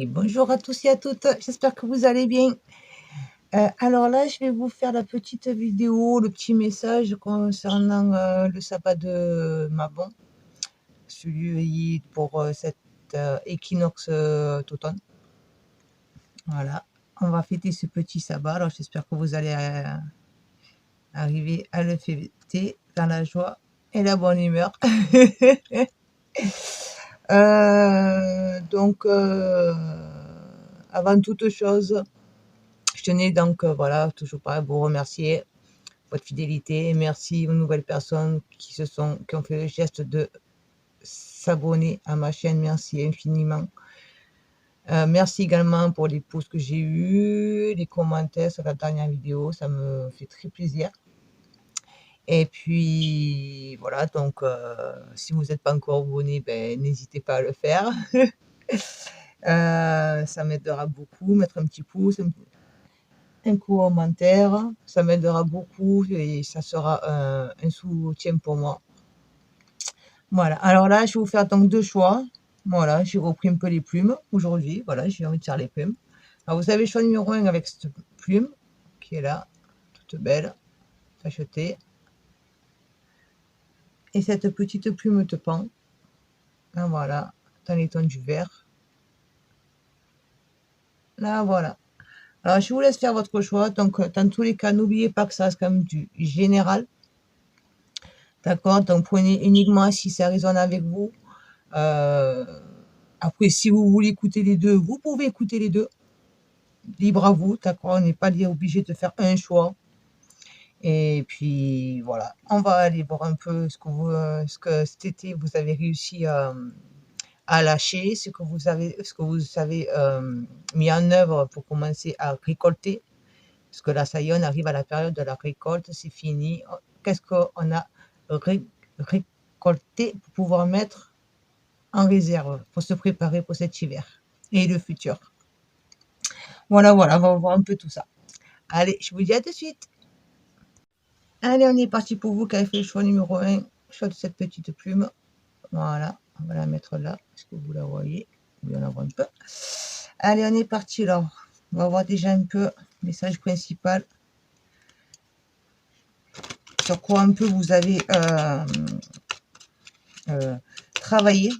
Et bonjour à tous et à toutes, j'espère que vous allez bien. Alors là, je vais vous faire la petite vidéo, le petit message concernant le sabbat de Mabon, celui pour cet équinoxe d'automne. Voilà, on va fêter ce petit sabbat, alors j'espère que vous allez arriver à le fêter dans la joie et la bonne humeur. Donc, avant toute chose, je tenais donc, voilà, toujours pareil, vous remercier votre fidélité. Merci aux nouvelles personnes qui ont fait le geste de s'abonner à ma chaîne. Merci infiniment. Merci également pour les pouces que j'ai eus, les commentaires sur la dernière vidéo, ça me fait très plaisir. Et puis voilà, donc si vous n'êtes pas encore abonné, ben, n'hésitez pas à le faire. Ça m'aidera beaucoup, mettre un petit pouce, un commentaire, ça m'aidera beaucoup et ça sera un soutien pour moi. Voilà, alors là, je vais vous faire donc deux choix. Voilà, j'ai repris un peu les plumes aujourd'hui. Voilà, j'ai envie de faire les plumes. Alors, vous avez le choix numéro 1 avec cette plume qui est là, toute belle, tachetée. Et cette petite plume de pan. Là, voilà, dans les tons du vert. Là, voilà. Alors, je vous laisse faire votre choix. Donc, dans tous les cas, n'oubliez pas que ça reste quand même du général. D'accord? Donc, prenez uniquement si ça résonne avec vous. Après, si vous voulez écouter les deux, vous pouvez écouter les deux. Libre à vous, d'accord? On n'est pas obligé de faire un choix. Et puis, voilà. On va aller voir un peu ce que cet été, vous avez réussi à lâcher, ce que vous avez mis en œuvre pour commencer à récolter. Parce que là, ça y est, on arrive à la période de la récolte, c'est fini. Qu'est-ce qu'on a récolté pour pouvoir mettre en réserve, pour se préparer pour cet hiver et le futur? Voilà, voilà, on va voir un peu tout ça. Allez, je vous dis à tout de suite. Allez, on est parti pour vous qui avez fait le choix numéro 1, choix de cette petite plume. Voilà, on va la mettre là. Est-ce que vous la voyez? Oui, on la voit un peu. Allez, on est parti alors. On va voir déjà un peu le message principal. Sur quoi un peu vous avez travaillé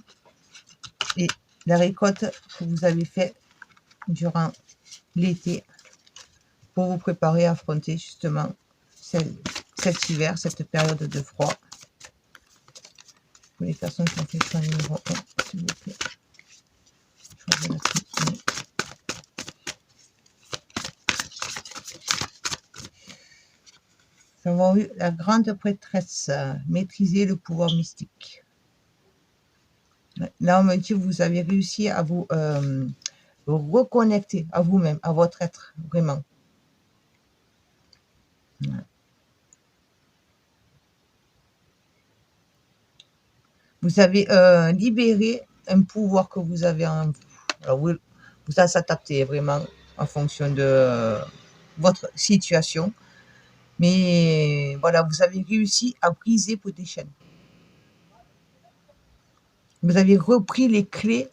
et la récolte que vous avez fait durant l'été pour vous préparer à affronter justement cet hiver, cette période de froid. Pour les personnes qui ont fait le choix numéro 1, s'il vous plaît. Nous avons eu la grande prêtresse, maîtriser le pouvoir mystique. Là, on me dit que vous avez réussi à vous reconnecter à vous-même, à votre être, vraiment. Vous avez libéré un pouvoir que vous avez en vous. Alors, vous allez s'adapter vraiment en fonction de votre situation. Mais voilà, vous avez réussi à briser vos chaînes. Vous avez repris les clés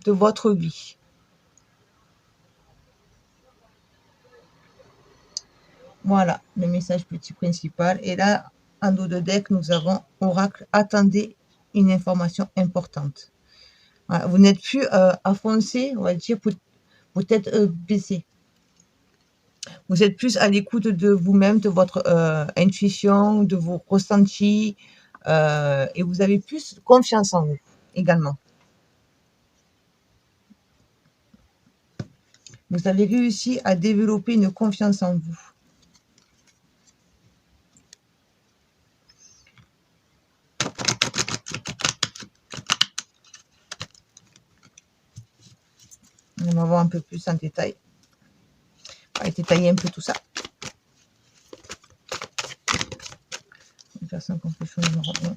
de votre vie. Voilà, le message petit principal. Et là, en dos de deck, nous avons Oracle, attendez une information importante. Voilà, vous n'êtes plus à foncer, on va dire, peut-être baisser. Vous êtes plus à l'écoute de vous-même, de votre intuition, de vos ressentis, et vous avez plus confiance en vous également. Vous avez réussi à développer une confiance en vous. On va voir un peu plus en détail. On va détailler un peu tout ça. Une personne qu'on fait choix numéro 1.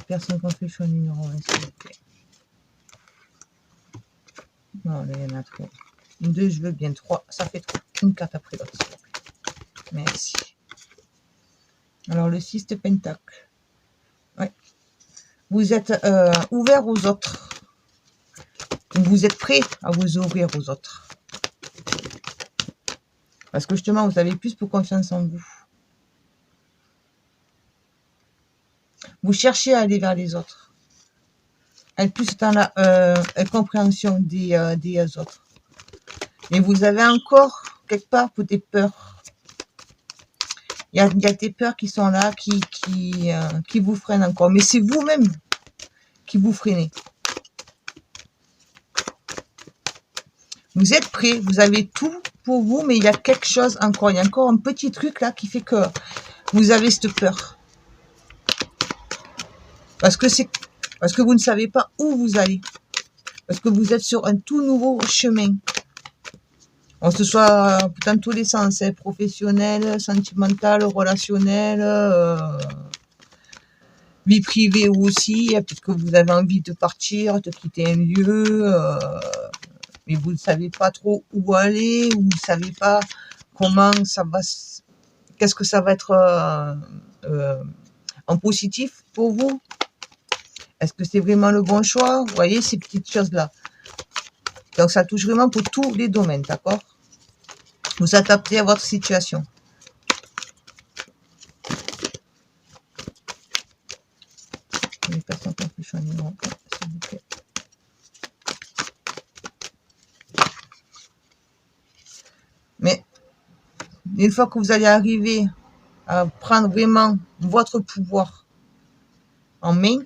Personne qu'on fait choix numéro 1, s'il vous plaît. Non, là, il y en a trop. 2, je veux bien. 3, ça fait trop. Une carte après l'autre, s'il vous plaît. Merci. Alors, le 6 de Pentacle. Ouais. Vous êtes ouvert aux autres. Vous êtes prêt à vous ouvrir aux autres. Parce que justement, vous avez plus pour confiance en vous. Vous cherchez à aller vers les autres. Être plus dans la compréhension des autres. Mais vous avez encore, quelque part, pour des peurs. Il y a des peurs qui sont là, qui vous freinent encore. Mais c'est vous-même qui vous freinez. Vous êtes prêts, vous avez tout pour vous, mais il y a quelque chose encore. Il y a encore un petit truc là qui fait que vous avez cette peur. Parce que vous ne savez pas où vous allez. Parce que vous êtes sur un tout nouveau chemin. On se soit dans tous les sens, hein, professionnel, sentimental, relationnel, vie privée aussi. Peut-être que vous avez envie de partir, de quitter un lieu, mais vous ne savez pas trop où aller, ou vous ne savez pas comment ça va, qu'est-ce que ça va être en positif pour vous. Est-ce que c'est vraiment le bon choix? Vous voyez ces petites choses-là. Donc ça touche vraiment pour tous les domaines, d'accord? Vous adaptez à votre situation. Les personnes qui ont plus choix numéro 1, s'il vous plaît. Mais une fois que vous allez arriver à prendre vraiment votre pouvoir en main,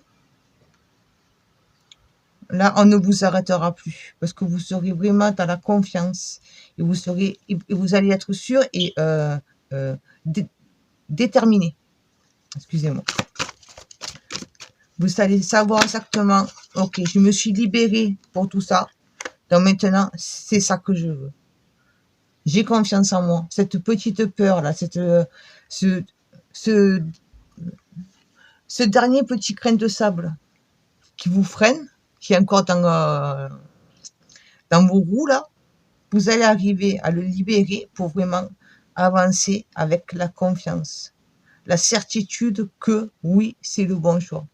là, on ne vous arrêtera plus parce que vous serez vraiment dans la confiance et vous allez être sûr et déterminé. Excusez-moi. Vous allez savoir exactement, ok, je me suis libérée pour tout ça. Donc maintenant, c'est ça que je veux. J'ai confiance en moi. Cette petite peur là, ce dernier petit grain de sable qui vous freine, qui est encore dans vos roues là, vous allez arriver à le libérer pour vraiment avancer avec la confiance, la certitude que oui, c'est le bon choix.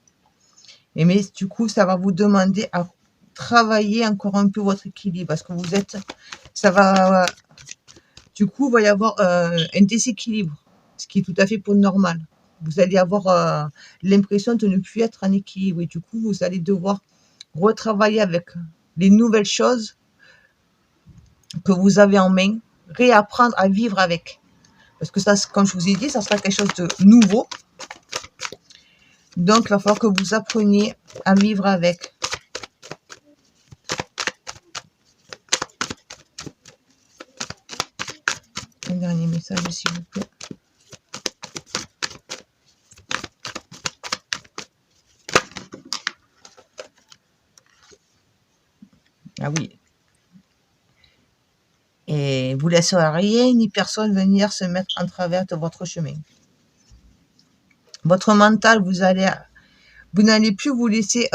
Et mais du coup, ça va vous demander à travailler encore un peu votre équilibre parce que vous êtes, ça va, du coup, il va y avoir un déséquilibre, ce qui est tout à fait pour normal. Vous allez avoir l'impression de ne plus être en équilibre et du coup, vous allez devoir retravailler avec les nouvelles choses que vous avez en main, réapprendre à vivre avec. Parce que ça, comme je vous ai dit, ça sera quelque chose de nouveau. Donc, il va falloir que vous appreniez à vivre avec. Un dernier message, s'il vous plaît. Ah oui. Et vous laisserez rien ni personne venir se mettre en travers de votre chemin. Votre mental, vous n'allez plus vous laisser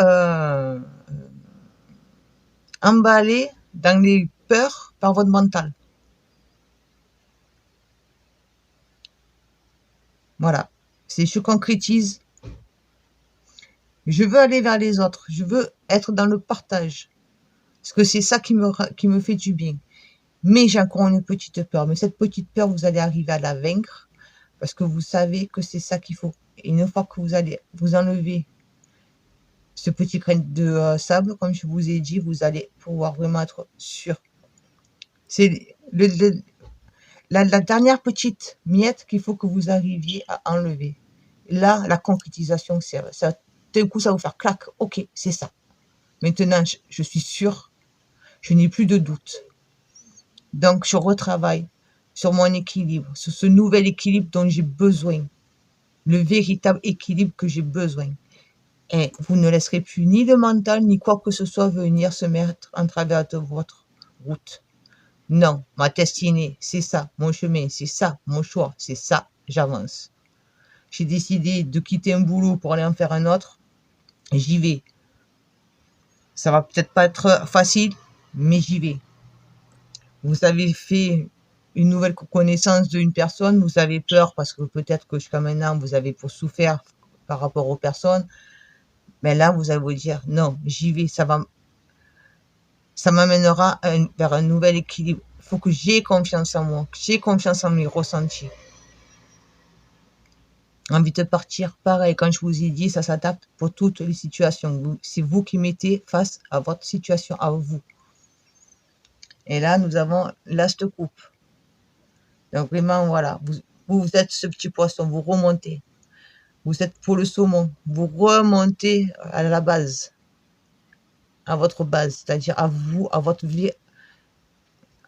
emballer dans les peurs par votre mental. Voilà. C'est je concrétise. Je veux aller vers les autres. Je veux être dans le partage. Parce que c'est ça qui me fait du bien. Mais j'ai encore une petite peur. Mais cette petite peur, vous allez arriver à la vaincre. Parce que vous savez que c'est ça qu'il faut. Et une fois que vous allez vous enlever ce petit grain de sable, comme je vous ai dit, vous allez pouvoir vraiment être sûr. C'est la dernière petite miette qu'il faut que vous arriviez à enlever. Là, la concrétisation, d'un coup, ça va vous faire clac. Ok, c'est ça. Maintenant, je suis sûre, je n'ai plus de doute. Donc, je retravaille sur mon équilibre, sur ce nouvel équilibre dont j'ai besoin. Le véritable équilibre que j'ai besoin. Et vous ne laisserez plus ni le mental, ni quoi que ce soit venir se mettre en travers de votre route. Non, ma destinée, c'est ça, mon chemin, c'est ça, mon choix, c'est ça, j'avance. J'ai décidé de quitter un boulot pour aller en faire un autre, j'y vais. Ça va peut-être pas être facile, mais j'y vais. Vous avez fait une nouvelle connaissance d'une personne, vous avez peur parce que peut-être que jusqu'à maintenant, vous avez souffert par rapport aux personnes. Mais là, vous allez vous dire, non, j'y vais, ça m'amènera vers un nouvel équilibre. Il faut que j'ai confiance en moi, que j'ai confiance en mes ressentis. Envie de partir, pareil, quand je vous ai dit, ça s'adapte pour toutes les situations. C'est vous qui mettez face à votre situation, à vous. Et là, nous avons l'as de coupe. Donc vraiment, voilà, vous êtes ce petit poisson, vous remontez. Vous êtes pour le saumon, vous remontez à la base, à votre base, c'est-à-dire à vous, à votre vie,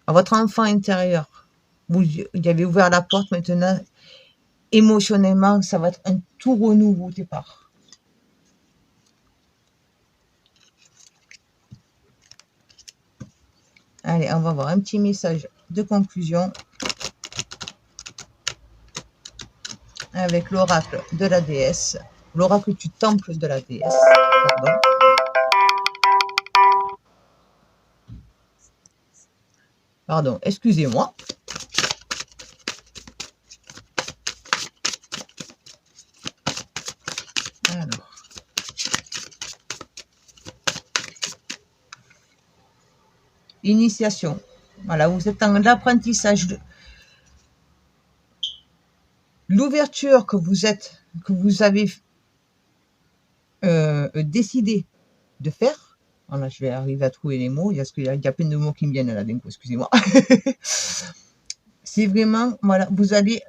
à votre enfant intérieur. Vous avez ouvert la porte, maintenant, émotionnellement, ça va être un tout renouveau au départ. Allez, on va voir un petit message de conclusion avec l'oracle de la déesse, l'oracle du temple de la déesse. Pardon. Pardon, excusez-moi. Alors. Initiation. Voilà, vous êtes dans l'apprentissage. L'ouverture que vous avez décidé de faire. Voilà, je vais arriver à trouver les mots. Il y a plein de mots qui me viennent là d'un coup, excusez-moi. C'est vraiment, voilà, vous allez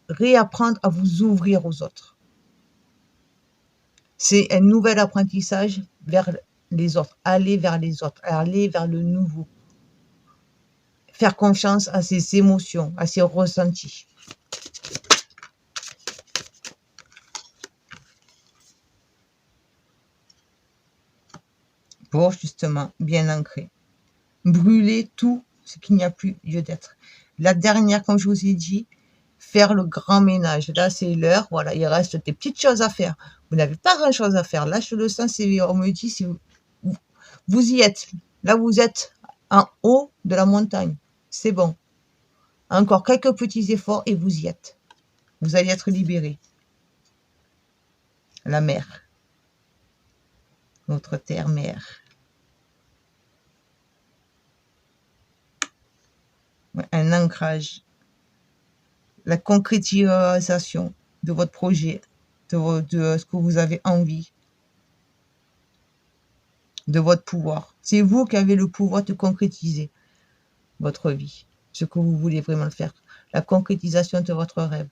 réapprendre à vous ouvrir aux autres. C'est un nouvel apprentissage vers les autres. Aller vers les autres, aller vers le nouveau. Faire confiance à ses émotions, à ses ressentis. Pour justement bien ancrer. Brûler tout ce qu'il n'y a plus lieu d'être. La dernière, comme je vous ai dit, faire le grand ménage. Là, c'est l'heure. Voilà, il reste des petites choses à faire. Vous n'avez pas grand-chose à faire. Là, je le sens, on me dit, si vous y êtes. Là, vous êtes en haut de la montagne. C'est bon. Encore quelques petits efforts et vous y êtes. Vous allez être libéré. La mer. Notre terre-mère. Un ancrage. La concrétisation de votre projet, de ce que vous avez envie, de votre pouvoir. C'est vous qui avez le pouvoir de concrétiser votre vie, ce que vous voulez vraiment faire, la concrétisation de votre rêve.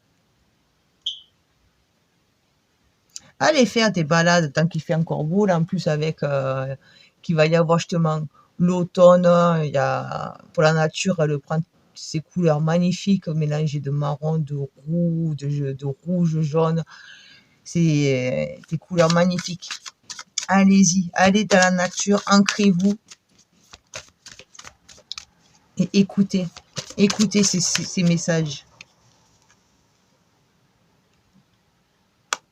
Allez faire des balades tant qu'il fait encore beau, là, en plus avec qu'il va y avoir justement l'automne, il y a, pour la nature, elle prend ces couleurs magnifiques mélangées de marron, de rouge, jaune. C'est des couleurs magnifiques. Allez-y, allez dans la nature, ancrez-vous et écoutez ces messages.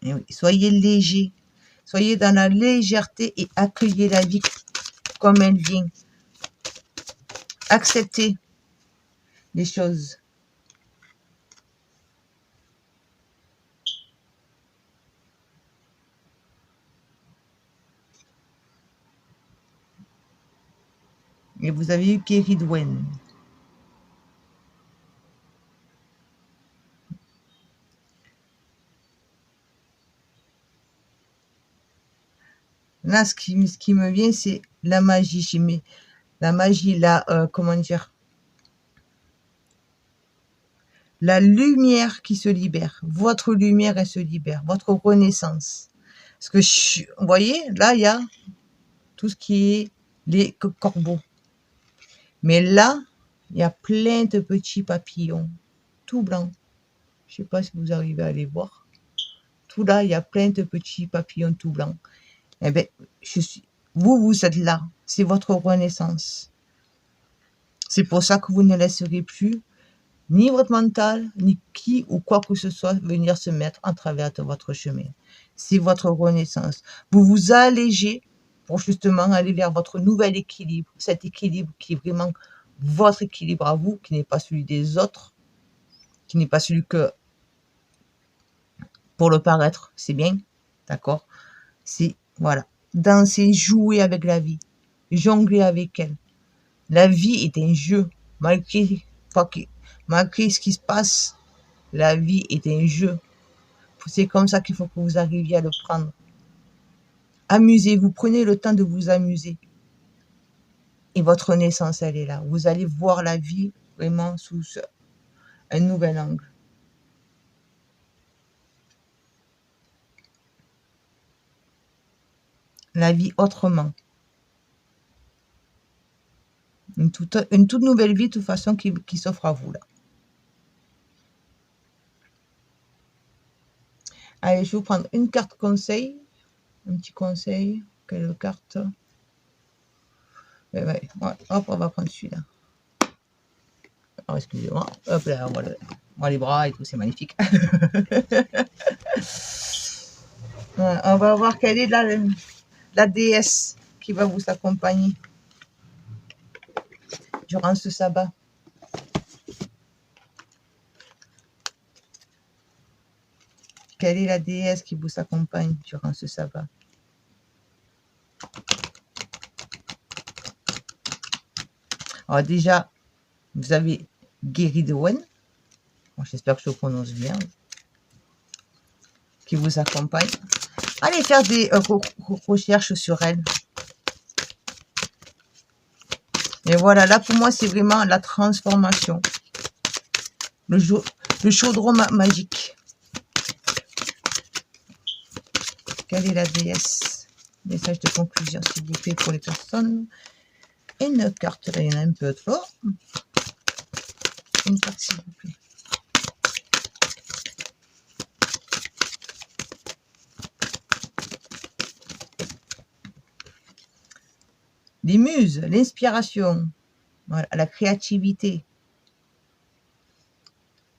Et oui, soyez léger, soyez dans la légèreté et accueillez la vie comme elle vient. Acceptez les choses. Et vous avez eu Kéridwen. Là, ce qui me vient, c'est la magie. La magie, comment dire, la lumière qui se libère. Votre lumière, elle se libère. Votre renaissance. Parce que, vous voyez, là, il y a tout ce qui est les corbeaux. Mais là, il y a plein de petits papillons, tout blancs. Je ne sais pas si vous arrivez à les voir. Tout là, il y a plein de petits papillons tout blancs. Eh bien, vous êtes là. C'est votre renaissance. C'est pour ça que vous ne laisserez plus ni votre mental, ni qui ou quoi que ce soit venir se mettre en travers de votre chemin. C'est votre renaissance. Vous vous allégez pour justement aller vers votre nouvel équilibre. Cet équilibre qui est vraiment votre équilibre à vous, qui n'est pas celui des autres, qui n'est pas celui que pour le paraître, c'est bien, d'accord? C'est, voilà, danser, jouer avec la vie, jongler avec elle. La vie est un jeu, malgré ce qui se passe, la vie est un jeu. C'est comme ça qu'il faut que vous arriviez à le prendre. Amusez-vous, prenez le temps de vous amuser. Et votre naissance, elle est là. Vous allez voir la vie vraiment sous un nouvel angle. La vie autrement. Une toute nouvelle vie, de toute façon, qui s'offre à vous, là. Allez, je vais vous prendre une carte conseil. Un petit conseil. Quelle carte? Ouais, hop, on va prendre celui-là. Alors, excusez-moi. Hop là, on voit les bras et tout, c'est magnifique. Ouais, on va voir quelle est la déesse qui va vous accompagner durant ce sabbat. Quelle est la déesse qui vous accompagne durant ce sabbat? Alors déjà, vous avez Guéridwen, bon, j'espère que je le prononce bien, qui vous accompagne. Allez faire des recherches sur elle. Et voilà, là pour moi, c'est vraiment la transformation. Le chaudron magique. Quelle est la déesse? Message de conclusion, s'il vous plaît, pour les personnes. Une carte, là, il y en a un peu trop. Une carte, s'il vous plaît. Les muses, l'inspiration, voilà, la créativité.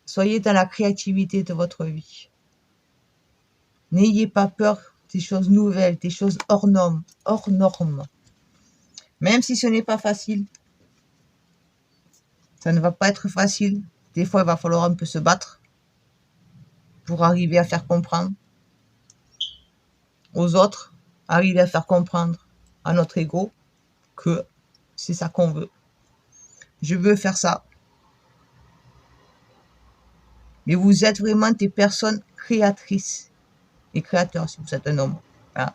Soyez dans la créativité de votre vie. N'ayez pas peur des choses nouvelles, des choses hors normes, Même si ce n'est pas facile, ça ne va pas être facile. Des fois, il va falloir un peu se battre pour arriver à faire comprendre aux autres, arriver à faire comprendre à notre ego que c'est ça qu'on veut. Je veux faire ça. Mais vous êtes vraiment des personnes créatrices et créateurs si vous êtes un homme. Voilà.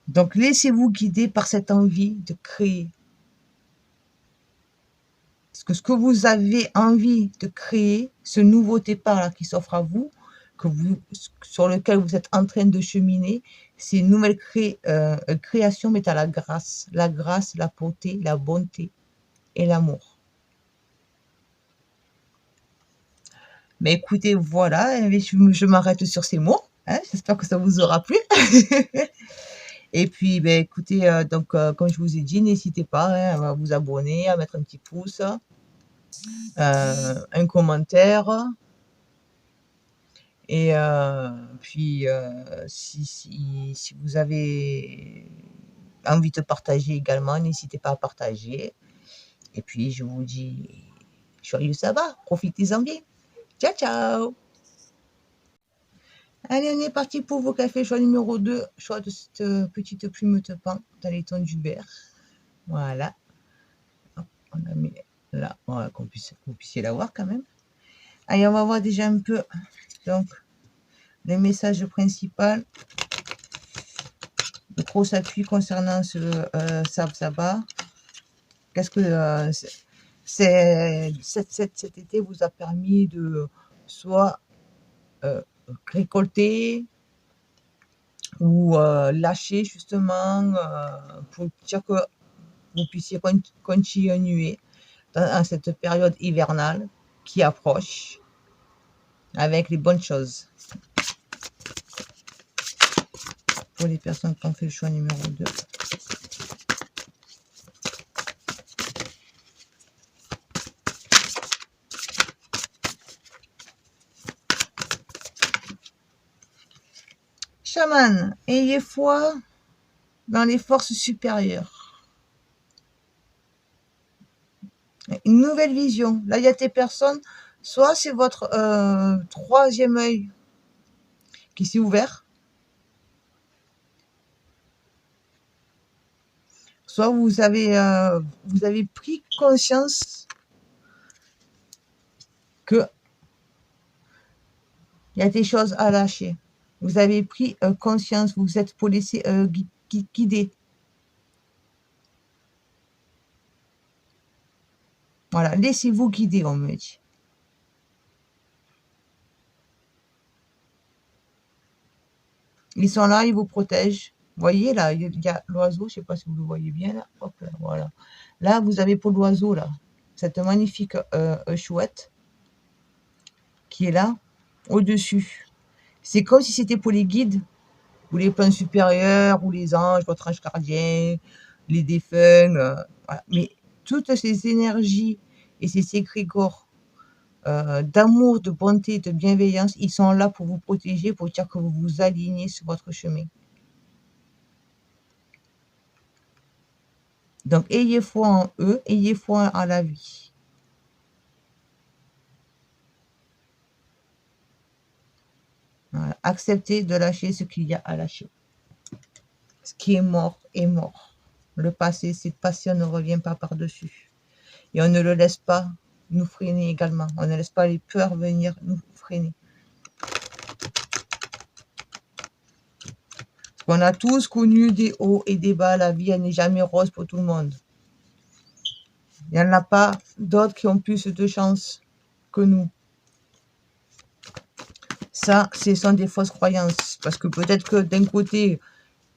Donc, laissez-vous guider par cette envie de créer. Parce que ce que vous avez envie de créer, ce nouveau départ là qui s'offre à vous, sur lequel vous êtes en train de cheminer, c'est une nouvelle création, mais à la grâce, la beauté, la bonté et l'amour. Mais écoutez, voilà, je m'arrête sur ces mots. Hein, j'espère que ça vous aura plu. Et puis, ben, écoutez, comme je vous ai dit, n'hésitez pas à vous abonner, à mettre un petit pouce, un commentaire. Et puis, si vous avez envie de partager également, n'hésitez pas à partager. Et puis, je vous dis, joyeux sabbat, profitez-en bien. Ciao, ciao! Allez, on est parti pour vos cafés. Choix numéro 2, choix de cette petite plume de pain dans les tons d'Hubert. Voilà. Hop, on la met là, voilà, que vous puissiez la voir quand même. Allez, on va voir déjà un peu donc le message principal. Le gros appui concernant ce sabbat. Qu'est-ce que cet été vous a permis de soit récolter ou lâcher justement pour dire que vous puissiez continuer dans cette période hivernale qui approche avec les bonnes choses. Pour les personnes qui ont fait le choix numéro 2. Chaman, ayez foi dans les forces supérieures. Une nouvelle vision. Là, il y a des personnes, soit c'est votre troisième œil qui s'est ouvert, soit vous avez pris conscience que il y a des choses à lâcher. Vous avez pris conscience, vous êtes pour laisser guider. Voilà, laissez-vous guider, on me dit. Ils sont là, ils vous protègent. Vous voyez, là, il y a l'oiseau, je ne sais pas si vous le voyez bien, là. Hop, là, voilà. Là, vous avez pour l'oiseau, là, cette magnifique chouette qui est là, au-dessus. C'est comme si c'était pour les guides, ou les plans supérieurs, ou les anges, votre ange gardien, les défunts. Voilà. Mais toutes ces énergies et ces égrégores d'amour, de bonté, de bienveillance, ils sont là pour vous protéger, pour dire que vous vous alignez sur votre chemin. Donc, ayez foi en eux, ayez foi en la vie. Voilà. Acceptez de lâcher ce qu'il y a à lâcher. Ce qui est mort est mort. Le passé, c'est passé, on ne revient pas par-dessus. Et on ne le laisse pas nous freiner également. On ne laisse pas les peurs venir nous freiner. On a tous connu des hauts et des bas. La vie, elle n'est jamais rose pour tout le monde. Il n'y en a pas d'autres qui ont plus de chance que nous. Ça, ce sont des fausses croyances. Parce que peut-être que d'un côté,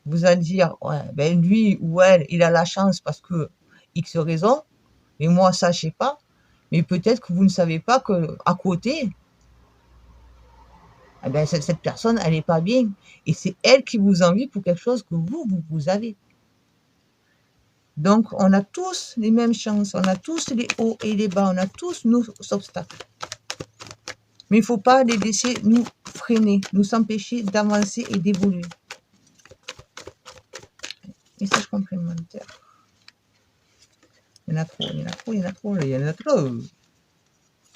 vous allez dire, ouais, ben lui ou elle, il a la chance parce que X raison. Mais moi, ça, je sais pas. Mais peut-être que vous ne savez pas qu'à côté, eh ben, cette personne, elle n'est pas bien. Et c'est elle qui vous envie pour quelque chose que vous avez. Donc, on a tous les mêmes chances. On a tous les hauts et les bas. On a tous nos obstacles. Mais il ne faut pas les laisser nous freiner, nous empêcher d'avancer et d'évoluer. Message complémentaire. Il y en a trop, il y en a trop, il y en a trop, il y en a trop.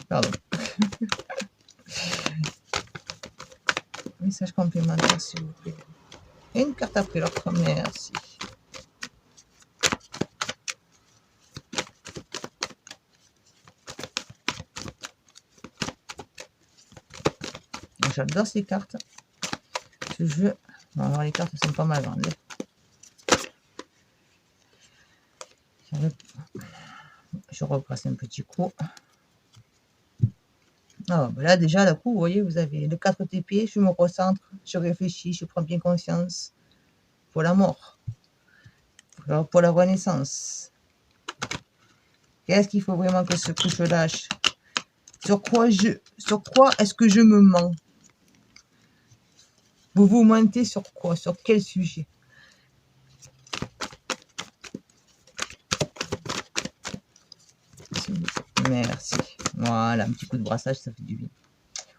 Pardon. Message complémentaire, s'il vous plaît. Et une carte après l'autre, merci. J'adore ces cartes. Ce jeu. Alors, les cartes sont pas mal grandes. Je repasse un petit coup. Ah, ben là, déjà, d'un coup, vous voyez, vous avez le 4 TP, je me recentre, je réfléchis, je prends bien conscience pour la mort, pour la renaissance. Qu'est-ce qu'il faut vraiment que je lâche? Sur quoi est-ce que je me mens? Vous vous mentez sur quoi? Sur quel sujet? Merci. Voilà, un petit coup de brassage, ça fait du bien.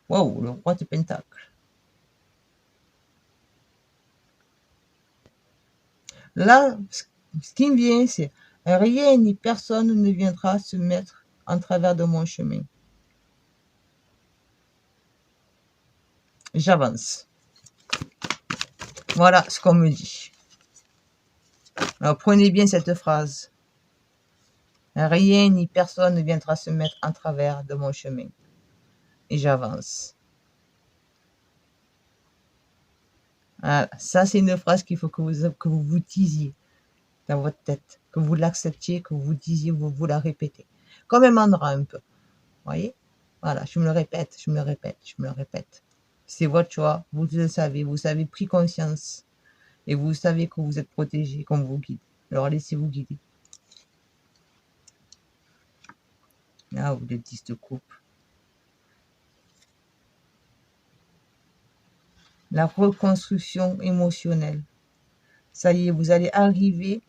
Waouh, le roi de pentacle. Là, ce qui me vient, c'est rien ni personne ne viendra se mettre en travers de mon chemin. J'avance. Voilà ce qu'on me dit. Alors, prenez bien cette phrase. Rien ni personne ne viendra se mettre en travers de mon chemin. Et j'avance. Voilà. Ça, c'est une phrase qu'il faut que vous disiez dans votre tête, que vous l'acceptiez, que vous disiez, vous la répétez. Comme un mantra un peu. Vous voyez? Voilà, je me le répète, je me le répète, je me le répète. C'est votre choix, vous le savez, vous avez pris conscience et vous savez que vous êtes protégé, qu'on vous guide. Alors laissez-vous guider. Là, vous êtes 10 de coupe. La reconstruction émotionnelle. Ça y est, vous allez arriver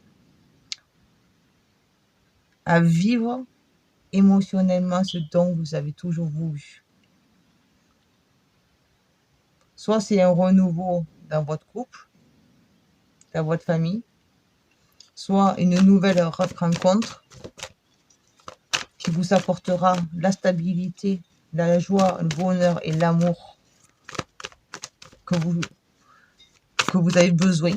à vivre émotionnellement ce dont vous avez toujours voulu. Soit c'est un renouveau dans votre couple, dans votre famille, soit une nouvelle rencontre qui vous apportera la stabilité, la joie, le bonheur et l'amour que vous avez besoin.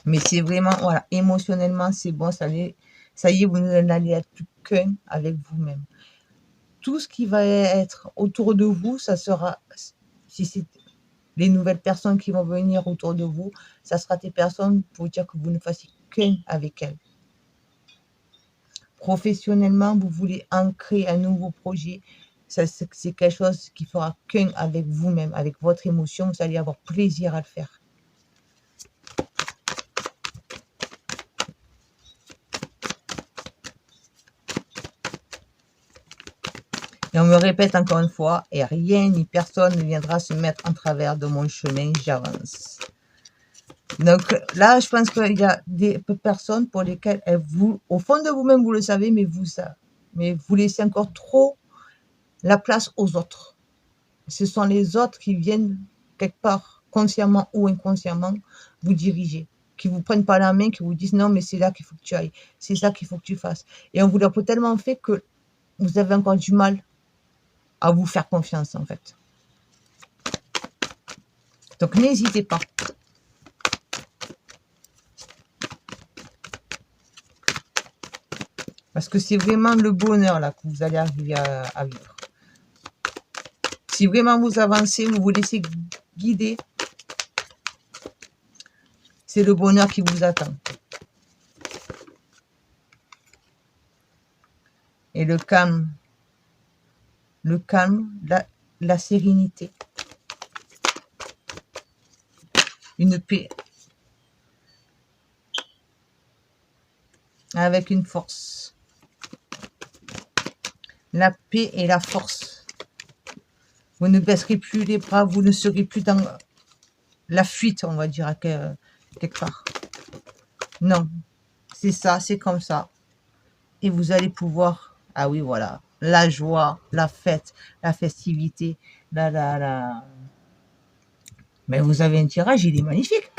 Mais c'est vraiment, voilà, émotionnellement, c'est bon, ça y est, vous n'allez être plus qu'un avec vous-même. Tout ce qui va être autour de vous, ça sera, si c'est les nouvelles personnes qui vont venir autour de vous, ça sera des personnes pour dire que vous ne fassiez qu'un avec elles. Professionnellement, vous voulez ancrer un nouveau projet, c'est quelque chose qui fera qu'un avec vous-même, avec votre émotion, vous allez avoir plaisir à le faire. Et on me répète encore une fois, et rien ni personne ne viendra se mettre en travers de mon chemin, j'avance. Donc là, je pense qu'il y a des personnes pour lesquelles vous, au fond de vous-même, vous le savez, mais vous laissez encore trop la place aux autres. Ce sont les autres qui viennent quelque part, consciemment ou inconsciemment, vous diriger, qui vous prennent par la main, qui vous disent non, mais c'est là qu'il faut que tu ailles, c'est ça qu'il faut que tu fasses. Et on vous l'a tellement fait que vous avez encore du mal à vous faire confiance, en fait. Donc n'hésitez pas. Parce que c'est vraiment le bonheur là que vous allez arriver à vivre. Si vraiment vous avancez, vous vous laissez guider, c'est le bonheur qui vous attend. Et le calme, la sérénité, une paix, avec une force. La paix et la force. Vous ne baisserez plus les bras, vous ne serez plus dans la fuite, on va dire, quelque part. Non, c'est ça, c'est comme ça. Et vous allez pouvoir, ah oui, voilà, la joie, la fête, la festivité, Mais vous avez un tirage, il est magnifique.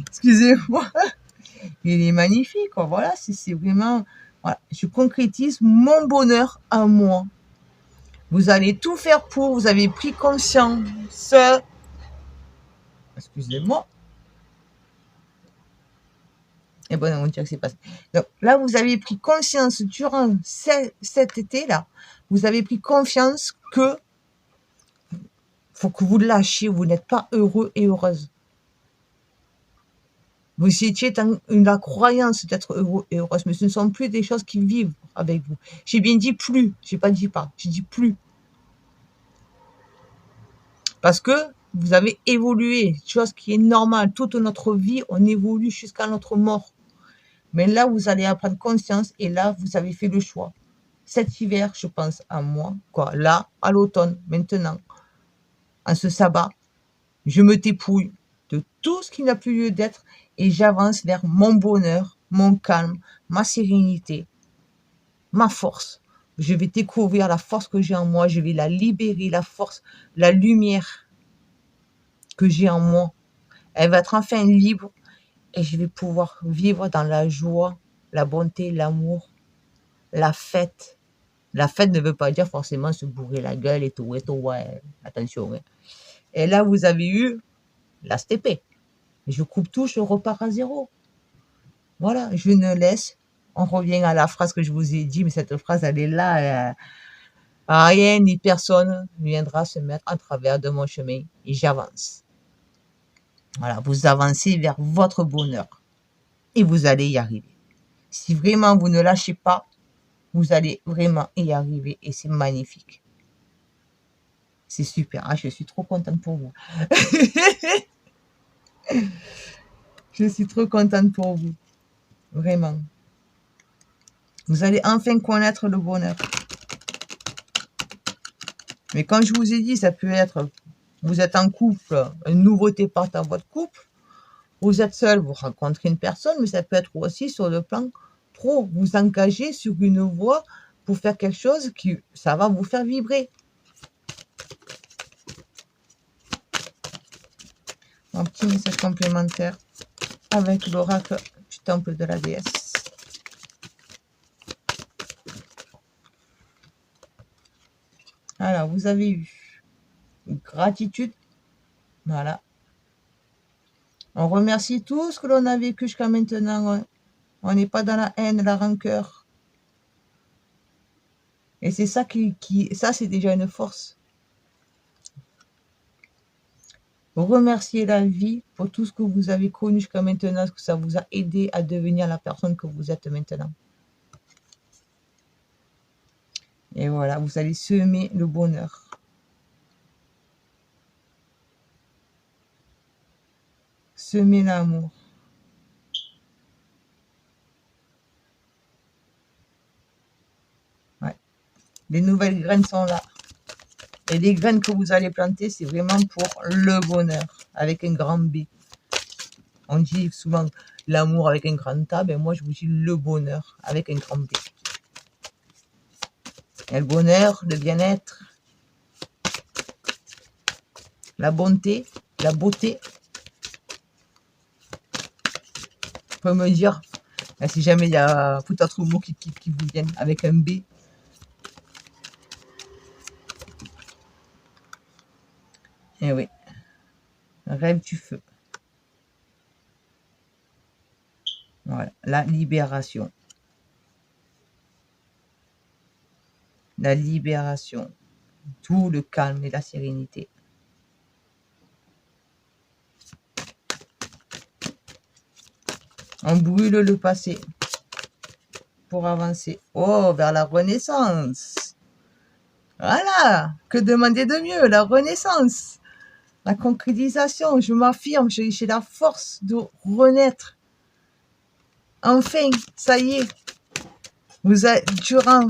Excusez-moi. Il est magnifique, quoi. Voilà, c'est vraiment... Voilà, je concrétise mon bonheur à moi. Vous allez tout faire pour, vous avez pris conscience. Excusez-moi. Et bon, on dirait que c'est passé. Donc là, vous avez pris conscience durant cet été-là. Vous avez pris confiance que faut que vous lâchiez, vous n'êtes pas heureux et heureuse. Vous étiez dans la croyance d'être heureux et heureuse, mais ce ne sont plus des choses qui vivent avec vous. J'ai bien dit plus, j'ai pas dit pas, j'ai dit plus. Parce que vous avez évolué, chose qui est normale. Toute notre vie, on évolue jusqu'à notre mort. Mais là, vous allez prendre conscience et là, vous avez fait le choix. Cet hiver, je pense à moi, quoi. Là, à l'automne, maintenant, en ce sabbat, je me dépouille de tout ce qui n'a plus lieu d'être et j'avance vers mon bonheur, mon calme, ma sérénité, ma force. Je vais découvrir la force que j'ai en moi, je vais la libérer, la force, la lumière que j'ai en moi. Elle va être enfin libre et je vais pouvoir vivre dans la joie, la bonté, l'amour, la fête. La fête ne veut pas dire forcément se bourrer la gueule et tout, ouais, attention. Ouais. Et là, vous avez eu la STP. Je coupe tout, je repars à zéro. Voilà, je ne laisse. On revient à la phrase que je vous ai dit, mais cette phrase, elle est là. Rien ni personne ne viendra se mettre en travers de mon chemin et j'avance. Voilà, vous avancez vers votre bonheur et vous allez y arriver. Si vraiment vous ne lâchez pas, vous allez vraiment y arriver et c'est magnifique. C'est super. Ah, je suis trop contente pour vous. Je suis trop contente pour vous. Vraiment. Vous allez enfin connaître le bonheur. Mais comme je vous ai dit, ça peut être, vous êtes en couple, une nouveauté part dans votre couple. Vous êtes seul, vous rencontrez une personne, mais ça peut être aussi sur le plan pro. Vous engagez sur une voie pour faire quelque chose qui, ça va vous faire vibrer. un petit message complémentaire avec l'oracle du temple de la déesse. Alors, vous avez eu gratitude. Voilà. On remercie tout ce que l'on a vécu jusqu'à maintenant. On n'est pas dans la haine, la rancœur. Et c'est ça ça c'est déjà une force. Remerciez la vie pour tout ce que vous avez connu jusqu'à maintenant, ce que ça vous a aidé à devenir la personne que vous êtes maintenant. Et voilà, vous allez semer le bonheur. Semer l'amour. Ouais. Les nouvelles graines sont là. Et les graines que vous allez planter, c'est vraiment pour le bonheur, avec un grand B. On dit souvent l'amour avec un grand A, ben moi je vous dis le bonheur avec un grand B. Et le bonheur, le bien-être, la bonté, la beauté. Vous pouvez me dire, si jamais il y a tout autre mot qui vous viennent avec un B. Et oui, rêve du feu. Voilà, la libération. La libération. Tout le calme et la sérénité. On brûle le passé pour avancer. Oh, vers la renaissance. Voilà, que demander de mieux? La renaissance, la concrétisation. Je m'affirme, j'ai la force de renaître. Enfin, ça y est. Vous êtes durant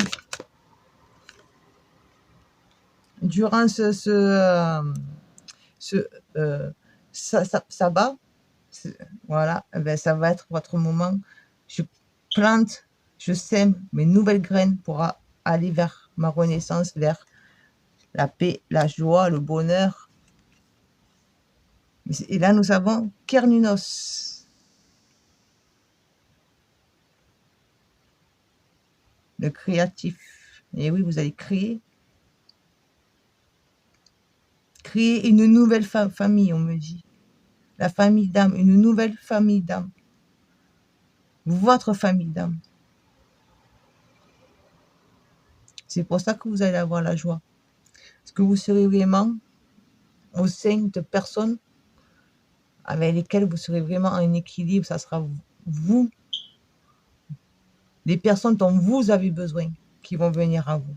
ça bat, voilà, ben ça va être votre moment. Je plante, je sème mes nouvelles graines pour aller vers ma renaissance, vers la paix, la joie, le bonheur. Et là, nous avons Kernunos, le créatif. Et oui, vous allez créer une nouvelle famille, on me dit. La famille d'âme, une nouvelle famille d'âme. Votre famille d'âme. C'est pour ça que vous allez avoir la joie. Parce que vous serez vraiment au sein de personnes avec lesquelles vous serez vraiment en équilibre. Ça sera vous, les personnes dont vous avez besoin, qui vont venir à vous.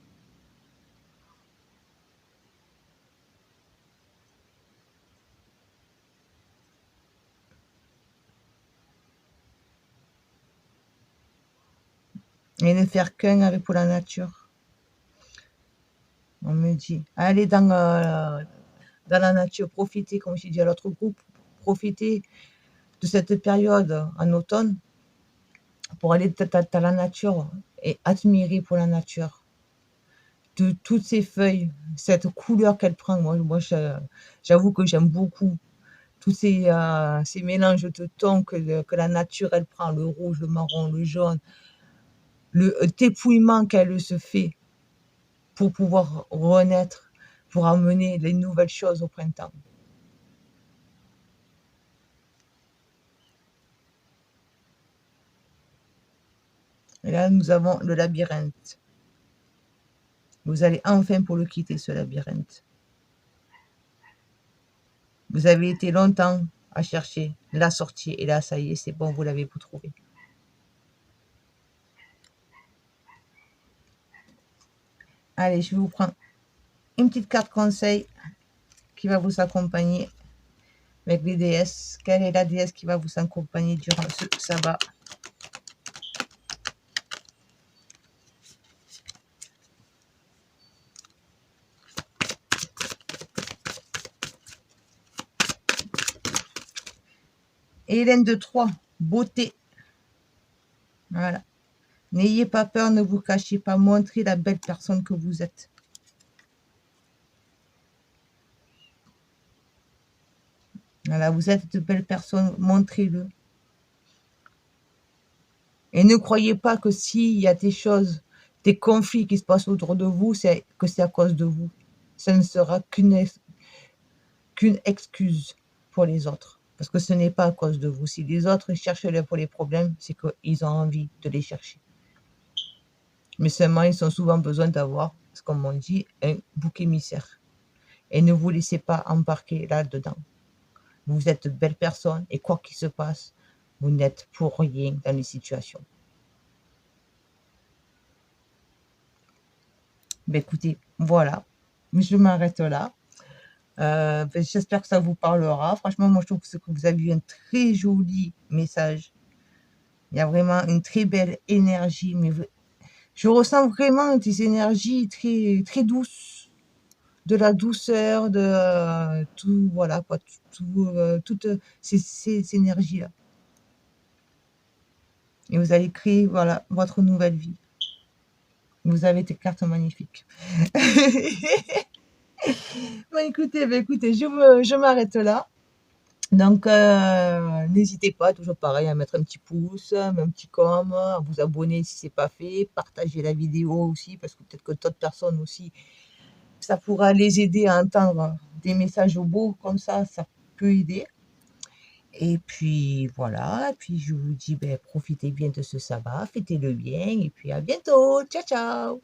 Et ne faire qu'un avec pour la nature. On me dit, allez dans la nature, profitez, comme je dis à l'autre groupe, profitez de cette période en automne pour aller dans la nature et admirer pour la nature. De toutes ces feuilles, cette couleur qu'elle prend, moi j'avoue que j'aime beaucoup tous ces mélanges de tons que la nature elle prend, le rouge, le marron, le jaune, le dépouillement qu'elle se fait pour pouvoir renaître, pour amener les nouvelles choses au printemps. Et là, nous avons le labyrinthe. Vous allez enfin pour le quitter, ce labyrinthe. Vous avez été longtemps à chercher la sortie, et là, ça y est, c'est bon, vous l'avez trouvé. Allez, je vous prends une petite carte conseil qui va vous accompagner avec les déesses. Quelle est la déesse qui va vous accompagner durant ce sabbat? Hélène de Troyes, beauté. Voilà. N'ayez pas peur, ne vous cachez pas, montrez la belle personne que vous êtes. Voilà, vous êtes de belles personnes, montrez-le. Et ne croyez pas que s'il y a des choses, des conflits qui se passent autour de vous, c'est à cause de vous. Ça ne sera qu'une excuse pour les autres. Parce que ce n'est pas à cause de vous. Si les autres cherchent pour les problèmes, c'est qu'ils ont envie de les chercher. Mais seulement, ils ont souvent besoin d'avoir, comme on dit, un bouc émissaire. Et ne vous laissez pas embarquer là-dedans. Vous êtes de belles personnes et quoi qu'il se passe, vous n'êtes pour rien dans les situations. Ben écoutez, voilà, je m'arrête là. J'espère que ça vous parlera. Franchement, moi, je trouve que vous avez eu un très joli message. Il y a vraiment une très belle énergie. Mais je ressens vraiment des énergies très, très douces, de la douceur, de tout, voilà, quoi, toutes ces énergies-là. Et vous allez créer, voilà, votre nouvelle vie. Vous avez des cartes magnifiques. Bon, écoutez, je m'arrête là. Donc, n'hésitez pas, toujours pareil, à mettre un petit pouce, un petit com, à vous abonner si ce n'est pas fait, partager la vidéo aussi, parce que peut-être que d'autres personnes aussi, ça pourra les aider à entendre des messages beaux comme ça peut aider. Et puis voilà, et puis je vous dis, ben, profitez bien de ce sabbat, fêtez-le bien, et puis à bientôt, ciao ciao!